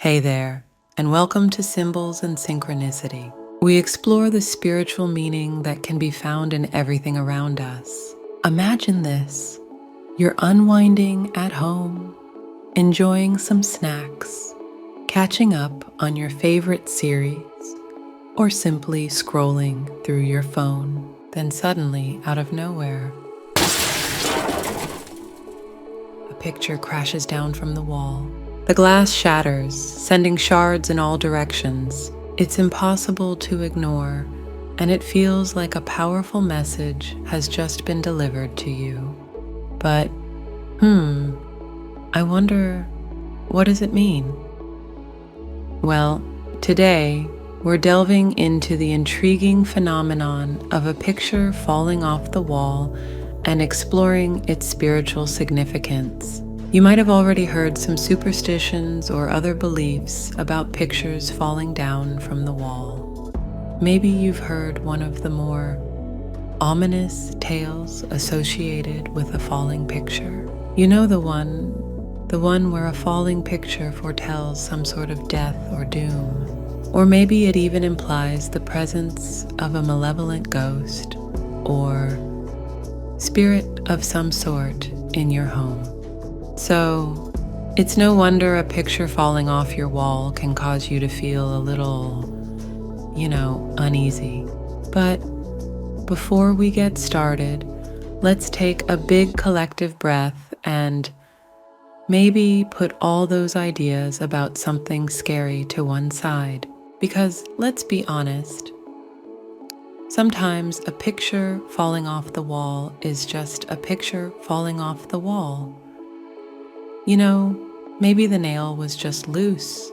Hey there, and welcome to Symbols and Synchronicity. We explore the spiritual meaning that can be found in everything around us. Imagine this: you're unwinding at home, enjoying some snacks, catching up on your favorite series, or simply scrolling through your phone. Then suddenly, out of nowhere, a picture crashes down from the wall. The glass shatters, sending shards in all directions. It's impossible to ignore, and it feels like a powerful message has just been delivered to you. But, I wonder, what does it mean? Well, today, we're delving into the intriguing phenomenon of a picture falling off the wall and exploring its spiritual significance. You might have already heard some superstitions or other beliefs about pictures falling down from the wall. Maybe you've heard one of the more ominous tales associated with a falling picture. You know the one where a falling picture foretells some sort of death or doom. Or maybe it even implies the presence of a malevolent ghost or spirit of some sort in your home. So, it's no wonder a picture falling off your wall can cause you to feel a little, uneasy. But before we get started, let's take a big collective breath and maybe put all those ideas about something scary to one side. Because let's be honest, sometimes a picture falling off the wall is just a picture falling off the wall. Maybe the nail was just loose,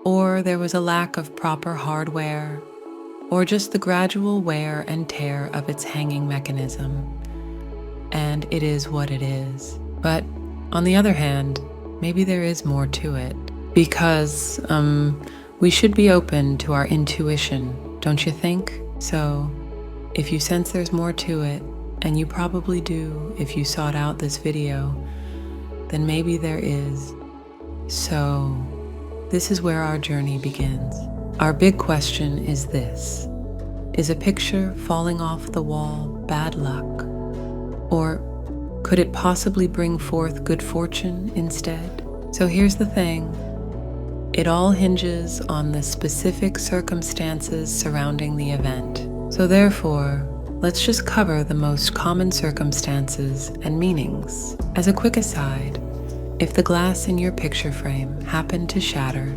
or there was a lack of proper hardware, or just the gradual wear and tear of its hanging mechanism. And it is what it is. But on the other hand, maybe there is more to it, because we should be open to our intuition, don't you think? So if you sense there's more to it, and you probably do if you sought out this video, then maybe there is. So this is where our journey begins. Our big question is this: is a picture falling off the wall bad luck? Or could it possibly bring forth good fortune instead? So here's the thing. It all hinges on the specific circumstances surrounding the event. So therefore, let's just cover the most common circumstances and meanings. As a quick aside, if the glass in your picture frame happened to shatter,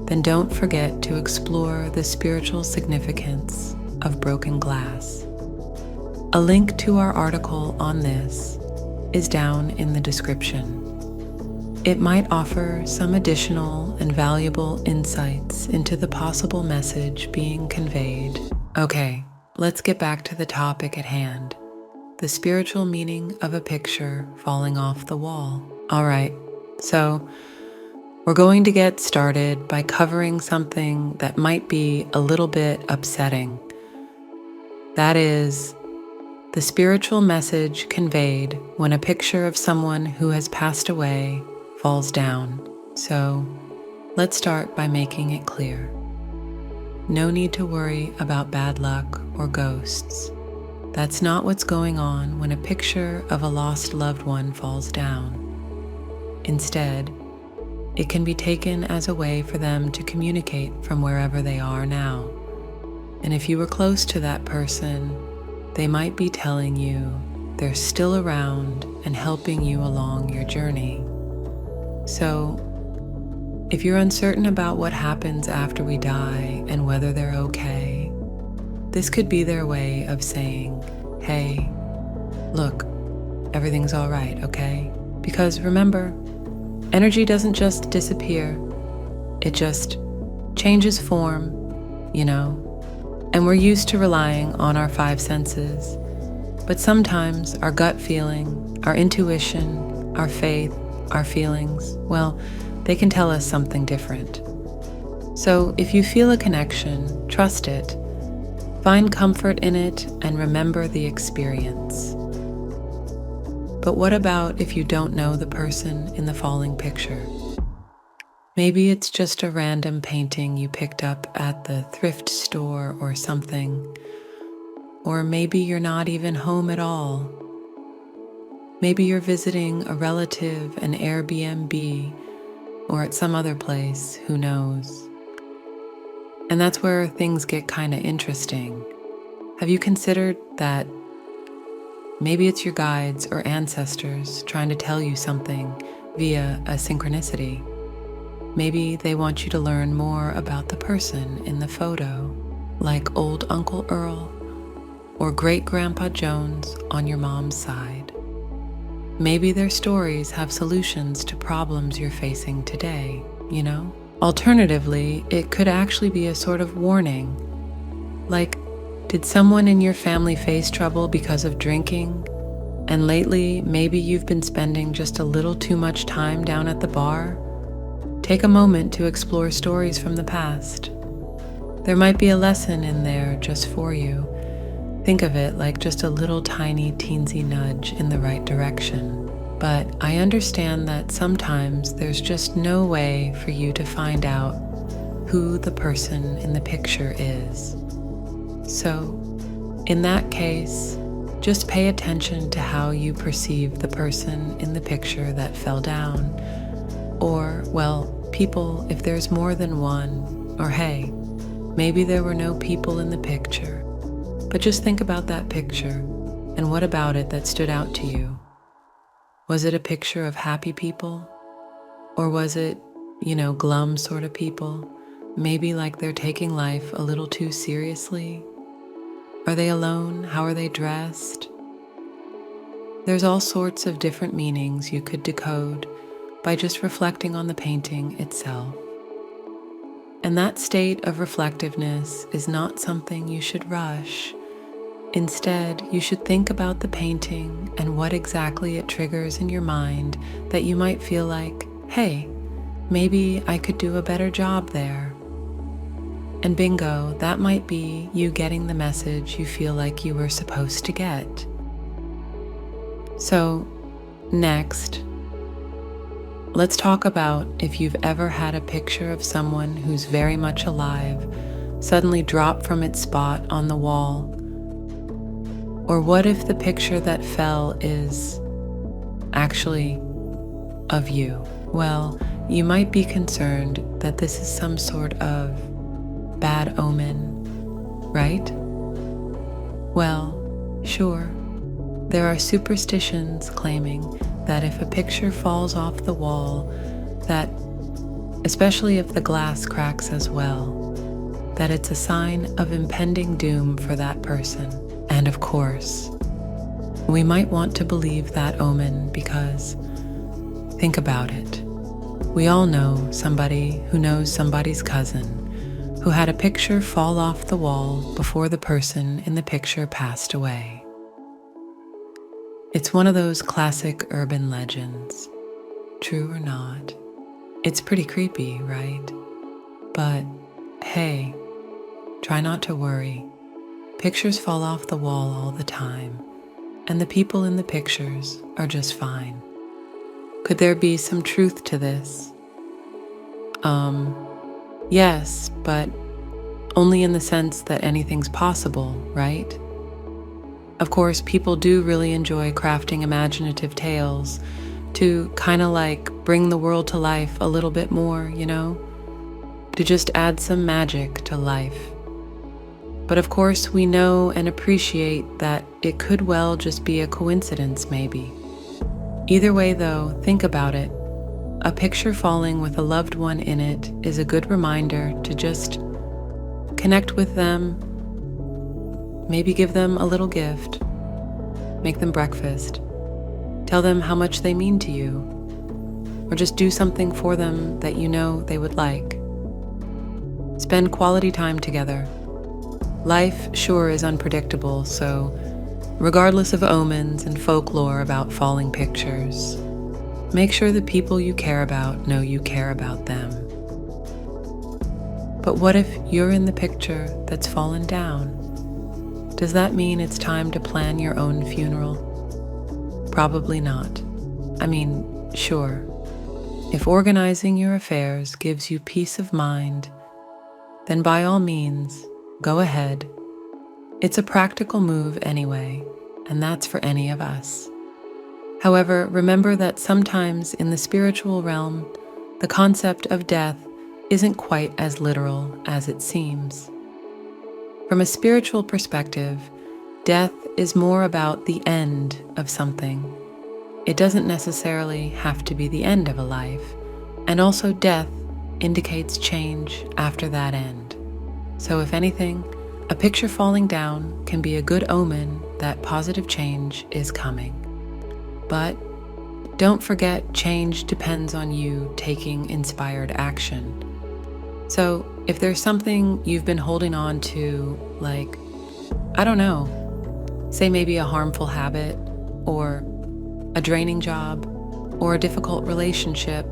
then don't forget to explore the spiritual significance of broken glass. A link to our article on this is down in the description. It might offer some additional and valuable insights into the possible message being conveyed. Okay, let's get back to the topic at hand: the spiritual meaning of a picture falling off the wall. All right, so we're going to get started by covering something that might be a little bit upsetting. That is, the spiritual message conveyed when a picture of someone who has passed away falls down. So let's start by making it clear. No need to worry about bad luck or ghosts. That's not what's going on when a picture of a lost loved one falls down. Instead, it can be taken as a way for them to communicate from wherever they are now. And if you were close to that person, they might be telling you they're still around and helping you along your journey. So, if you're uncertain about what happens after we die and whether they're okay, this could be their way of saying, hey, look, everything's all right, okay? Because remember, energy doesn't just disappear, it just changes form, and we're used to relying on our five senses. But sometimes our gut feeling, our intuition, our faith, our feelings, well, they can tell us something different. So if you feel a connection, trust it, find comfort in it, and remember the experience. But what about if you don't know the person in the falling picture? Maybe it's just a random painting you picked up at the thrift store or something. Or maybe you're not even home at all. Maybe you're visiting a relative, an Airbnb, or at some other place, who knows? And that's where things get kind of interesting. Have you considered that maybe it's your guides or ancestors trying to tell you something via a synchronicity? Maybe they want you to learn more about the person in the photo, like old Uncle Earl or Great Grandpa Jones on your mom's side. Maybe their stories have solutions to problems you're facing today, you know? Alternatively, it could actually be a sort of warning. Like, did someone in your family face trouble because of drinking? And lately, maybe you've been spending just a little too much time down at the bar? Take a moment to explore stories from the past. There might be a lesson in there just for you. Think of it like just a little tiny teensy nudge in the right direction. But I understand that sometimes there's just no way for you to find out who the person in the picture is. So, in that case, just pay attention to how you perceive the person in the picture that fell down. Or, well, people if there's more than one. Or hey, maybe there were no people in the picture. But just think about that picture, and what about it that stood out to you? Was it a picture of happy people? Or was it, glum sort of people? Maybe like they're taking life a little too seriously? Are they alone? How are they dressed? There's all sorts of different meanings you could decode by just reflecting on the painting itself. And that state of reflectiveness is not something you should rush. Instead, you should think about the painting and what exactly it triggers in your mind that you might feel like, hey, maybe I could do a better job there. And bingo, that might be you getting the message you feel like you were supposed to get. So, next, let's talk about if you've ever had a picture of someone who's very much alive suddenly drop from its spot on the wall. Or what if the picture that fell is actually of you? Well, you might be concerned that this is some sort of bad omen, right? Well, sure. There are superstitions claiming that if a picture falls off the wall, that, especially if the glass cracks as well, that it's a sign of impending doom for that person. And of course, we might want to believe that omen because, think about it. We all know somebody who knows somebody's cousin who had a picture fall off the wall before the person in the picture passed away. It's one of those classic urban legends. True or not, it's pretty creepy, right? But hey, try not to worry. Pictures fall off the wall all the time, and the people in the pictures are just fine. Could there be some truth to this? Yes, but only in the sense that anything's possible, right? Of course, people do really enjoy crafting imaginative tales to kind of like bring the world to life a little bit more, to just add some magic to life. But of course, we know and appreciate that it could well just be a coincidence, maybe. Either way, though, think about it. A picture falling with a loved one in it is a good reminder to just connect with them, maybe give them a little gift, make them breakfast, tell them how much they mean to you, or just do something for them that you know they would like. Spend quality time together. Life sure is unpredictable, so regardless of omens and folklore about falling pictures, make sure the people you care about know you care about them. But what if you're in the picture that's fallen down? Does that mean it's time to plan your own funeral? Probably not. I mean, sure. If organizing your affairs gives you peace of mind, then by all means, go ahead. It's a practical move anyway, and that's for any of us. However, remember that sometimes in the spiritual realm, the concept of death isn't quite as literal as it seems. From a spiritual perspective, death is more about the end of something. It doesn't necessarily have to be the end of a life, and also death indicates change after that end. So if anything, a picture falling down can be a good omen that positive change is coming. But don't forget, change depends on you taking inspired action. So if there's something you've been holding on to, like, I don't know, say maybe a harmful habit, or a draining job, or a difficult relationship,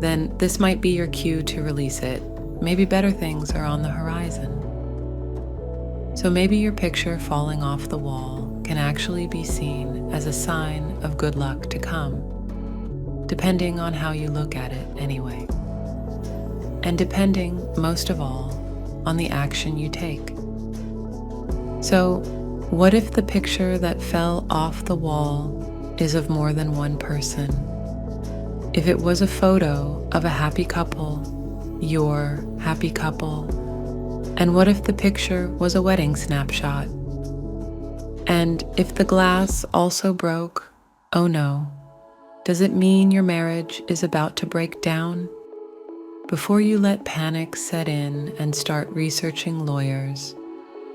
then this might be your cue to release it. Maybe better things are on the horizon. So maybe your picture falling off the wall can actually be seen as a sign of good luck to come, depending on how you look at it anyway. And depending, most of all, on the action you take. So, what if the picture that fell off the wall is of more than one person? If it was a photo of a happy couple, your happy couple, and what if the picture was a wedding snapshot? And if the glass also broke, oh no, does it mean your marriage is about to break down? Before you let panic set in and start researching lawyers,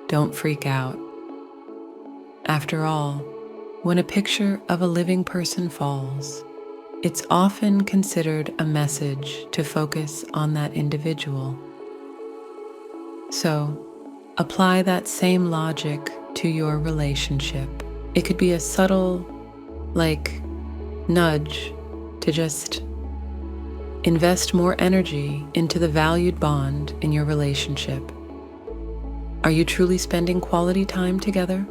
don't freak out. After all, when a picture of a living person falls, it's often considered a message to focus on that individual. So, apply that same logic to your relationship. It could be a subtle, nudge to just invest more energy into the valued bond in your relationship. Are you truly spending quality time together?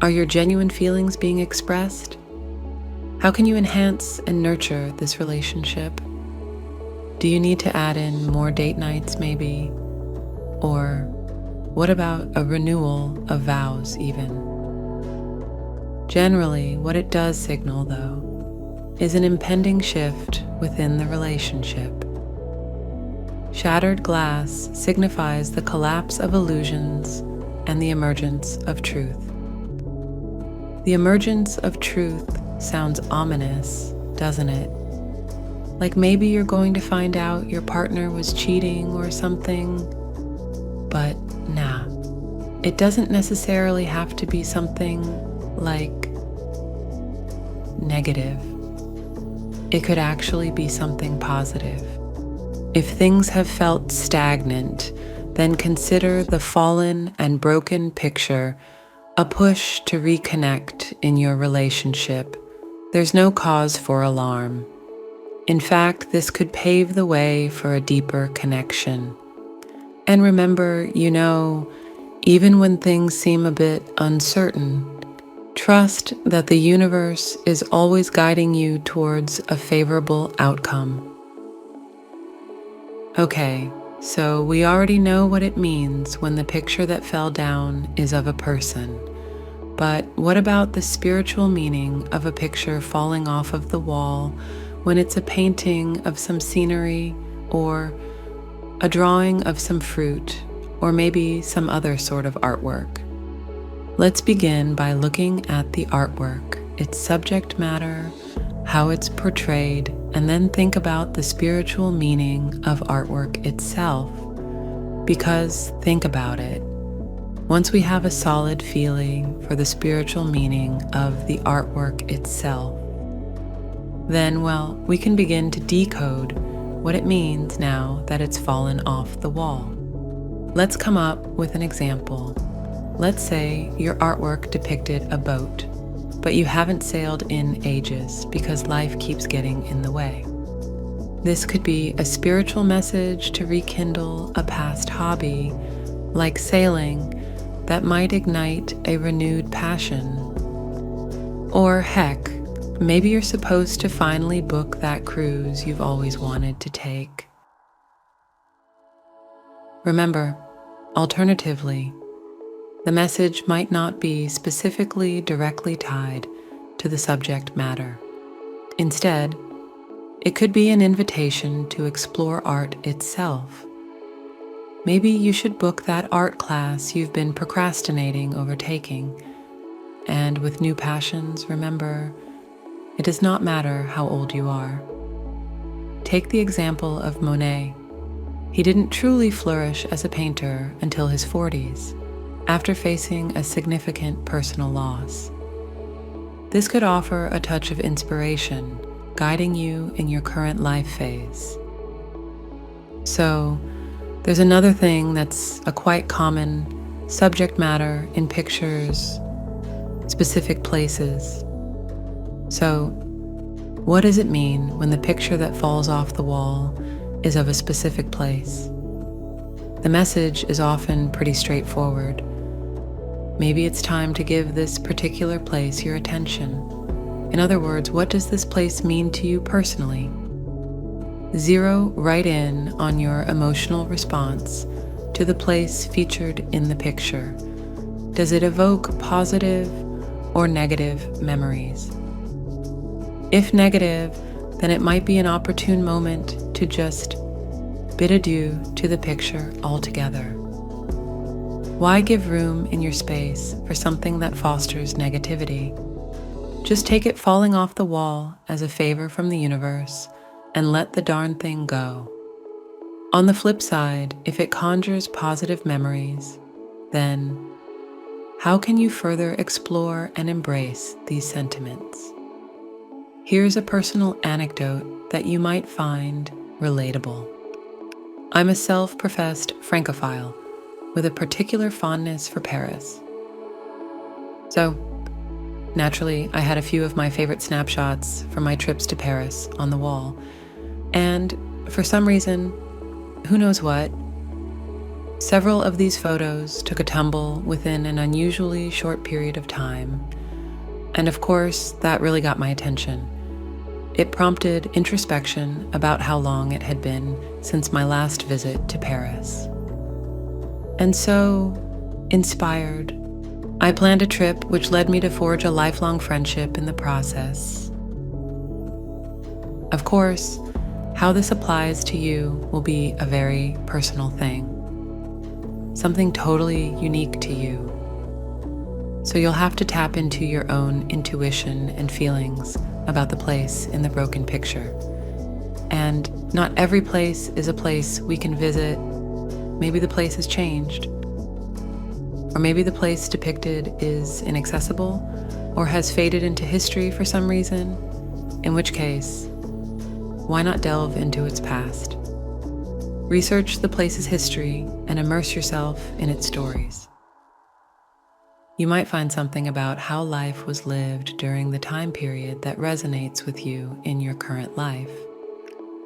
Are your genuine feelings being expressed? How can you enhance and nurture this relationship? Do you need to add in more date nights maybe? Or what about a renewal of vows even? Generally, what it does signal, though, is an impending shift within the relationship. Shattered glass signifies the collapse of illusions and the emergence of truth. The emergence of truth sounds ominous, doesn't it? Like maybe you're going to find out your partner was cheating or something, but nah. It doesn't necessarily have to be something like negative. It could actually be something positive. If things have felt stagnant, then consider the fallen and broken picture a push to reconnect in your relationship. There's no cause for alarm. In fact, this could pave the way for a deeper connection. And remember, even when things seem a bit uncertain, trust that the universe is always guiding you towards a favorable outcome. Okay, so we already know what it means when the picture that fell down is of a person. But what about the spiritual meaning of a picture falling off of the wall when it's a painting of some scenery or a drawing of some fruit or maybe some other sort of artwork? Let's begin by looking at the artwork, its subject matter, how it's portrayed, and then think about the spiritual meaning of artwork itself. Because think about it. Once we have a solid feeling for the spiritual meaning of the artwork itself, then, we can begin to decode what it means now that it's fallen off the wall. Let's come up with an example. Let's say your artwork depicted a boat, but you haven't sailed in ages because life keeps getting in the way. This could be a spiritual message to rekindle a past hobby, like sailing, that might ignite a renewed passion. Or heck, maybe you're supposed to finally book that cruise you've always wanted to take. Remember, alternatively, the message might not be specifically directly tied to the subject matter. Instead, it could be an invitation to explore art itself. Maybe you should book that art class you've been procrastinating over taking. And with new passions, remember, it does not matter how old you are. Take the example of Monet. He didn't truly flourish as a painter until his 40s, after facing a significant personal loss. This could offer a touch of inspiration, guiding you in your current life phase. So, there's another thing that's a quite common subject matter in pictures, specific places. So, what does it mean when the picture that falls off the wall is of a specific place? The message is often pretty straightforward. Maybe it's time to give this particular place your attention. In other words, what does this place mean to you personally? Zero right in on your emotional response to the place featured in the picture. Does it evoke positive or negative memories? If negative, then it might be an opportune moment to just bid adieu to the picture altogether. Why give room in your space for something that fosters negativity? Just take it falling off the wall as a favor from the universe and let the darn thing go. On the flip side, if it conjures positive memories, then how can you further explore and embrace these sentiments? Here's a personal anecdote that you might find relatable. I'm a self-professed Francophile with a particular fondness for Paris. So, naturally, I had a few of my favorite snapshots from my trips to Paris on the wall. And for some reason, who knows what, several of these photos took a tumble within an unusually short period of time. And of course, that really got my attention. It prompted introspection about how long it had been since my last visit to Paris. And so, inspired, I planned a trip which led me to forge a lifelong friendship in the process. Of course, how this applies to you will be a very personal thing, something totally unique to you. So you'll have to tap into your own intuition and feelings about the place in the broken picture. And not every place is a place we can visit. Maybe the place has changed. Or maybe the place depicted is inaccessible or has faded into history for some reason, in which case, why not delve into its past? Research the place's history and immerse yourself in its stories. You might find something about how life was lived during the time period that resonates with you in your current life.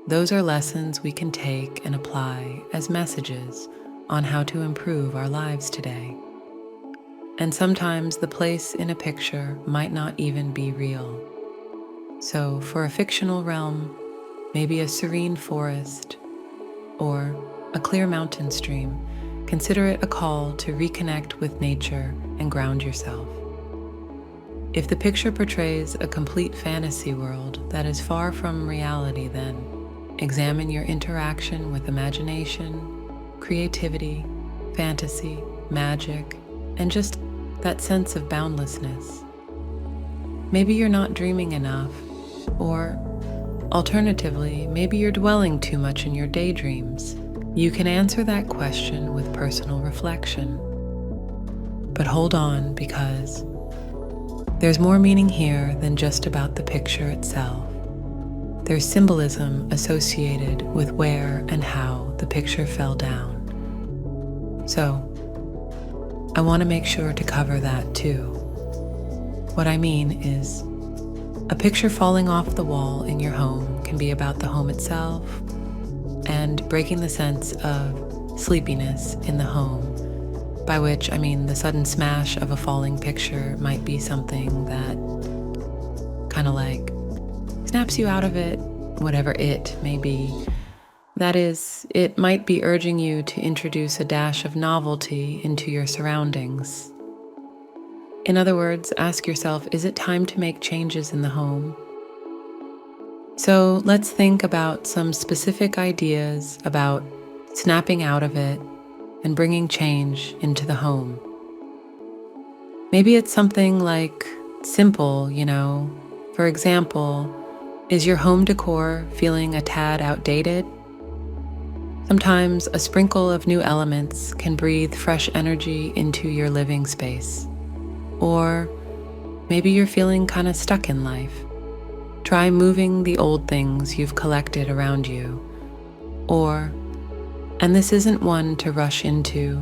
Those are lessons we can take and apply as messages on how to improve our lives today. And sometimes the place in a picture might not even be real. So for a fictional realm, maybe a serene forest or a clear mountain stream, consider it a call to reconnect with nature and ground yourself. If the picture portrays a complete fantasy world that is far from reality, then examine your interaction with imagination, creativity, fantasy, magic, and just that sense of boundlessness. Maybe you're not dreaming enough, or alternatively, maybe you're dwelling too much in your daydreams. You can answer that question with personal reflection. But hold on, because there's more meaning here than just about the picture itself. There's symbolism associated with where and how the picture fell down. So, I want to make sure to cover that too. What I mean is, a picture falling off the wall in your home can be about the home itself and breaking the sense of sleepiness in the home, by which I mean the sudden smash of a falling picture might be something that kind of like snaps you out of it, whatever it may be. That is, it might be urging you to introduce a dash of novelty into your surroundings. In other words, ask yourself, is it time to make changes in the home? So let's think about some specific ideas about snapping out of it and bringing change into the home. Maybe it's something like simple, For example, is your home decor feeling a tad outdated? Sometimes a sprinkle of new elements can breathe fresh energy into your living space. Or maybe you're feeling kind of stuck in life. Try moving the old things you've collected around you. Or, and this isn't one to rush into,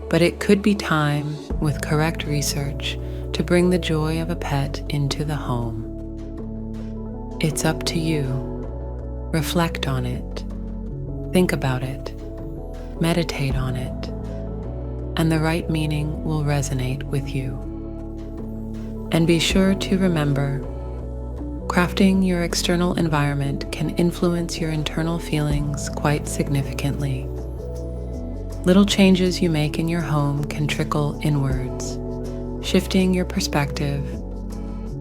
but it could be time, with correct research, to bring the joy of a pet into the home. It's up to you. Reflect on it. Think about it. Meditate on it. And the right meaning will resonate with you. And be sure to remember, crafting your external environment can influence your internal feelings quite significantly. Little changes you make in your home can trickle inwards, shifting your perspective,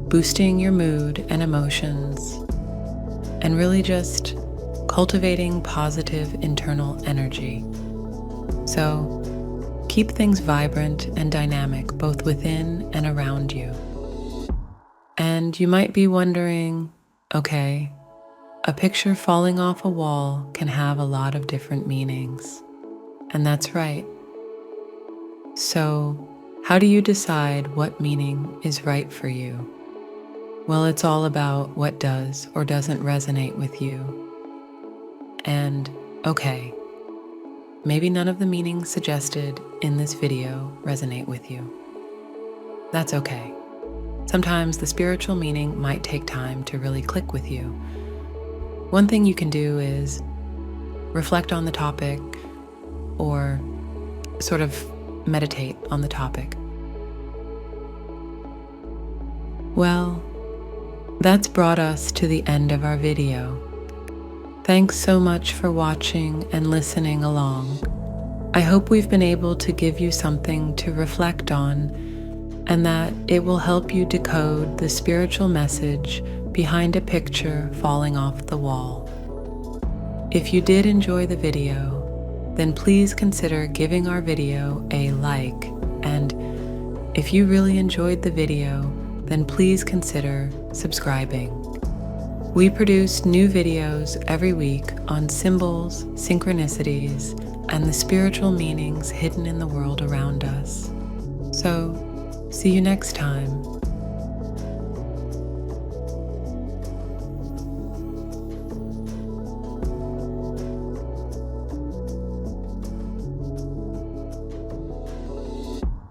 boosting your mood and emotions, and really just cultivating positive internal energy. So keep things vibrant and dynamic both within and around you. And you might be wondering, okay, a picture falling off a wall can have a lot of different meanings. And that's right. So, how do you decide what meaning is right for you? Well, it's all about what does or doesn't resonate with you. And, okay, maybe none of the meanings suggested in this video resonate with you. That's okay. Sometimes the spiritual meaning might take time to really click with you. One thing you can do is reflect on the topic or sort of meditate on the topic. Well, that's brought us to the end of our video. Thanks so much for watching and listening along. I hope we've been able to give you something to reflect on and that it will help you decode the spiritual message behind a picture falling off the wall. If you did enjoy the video, then please consider giving our video a like, and if you really enjoyed the video, then please consider subscribing. We produce new videos every week on symbols, synchronicities, and the spiritual meanings hidden in the world around us. So, see you next time.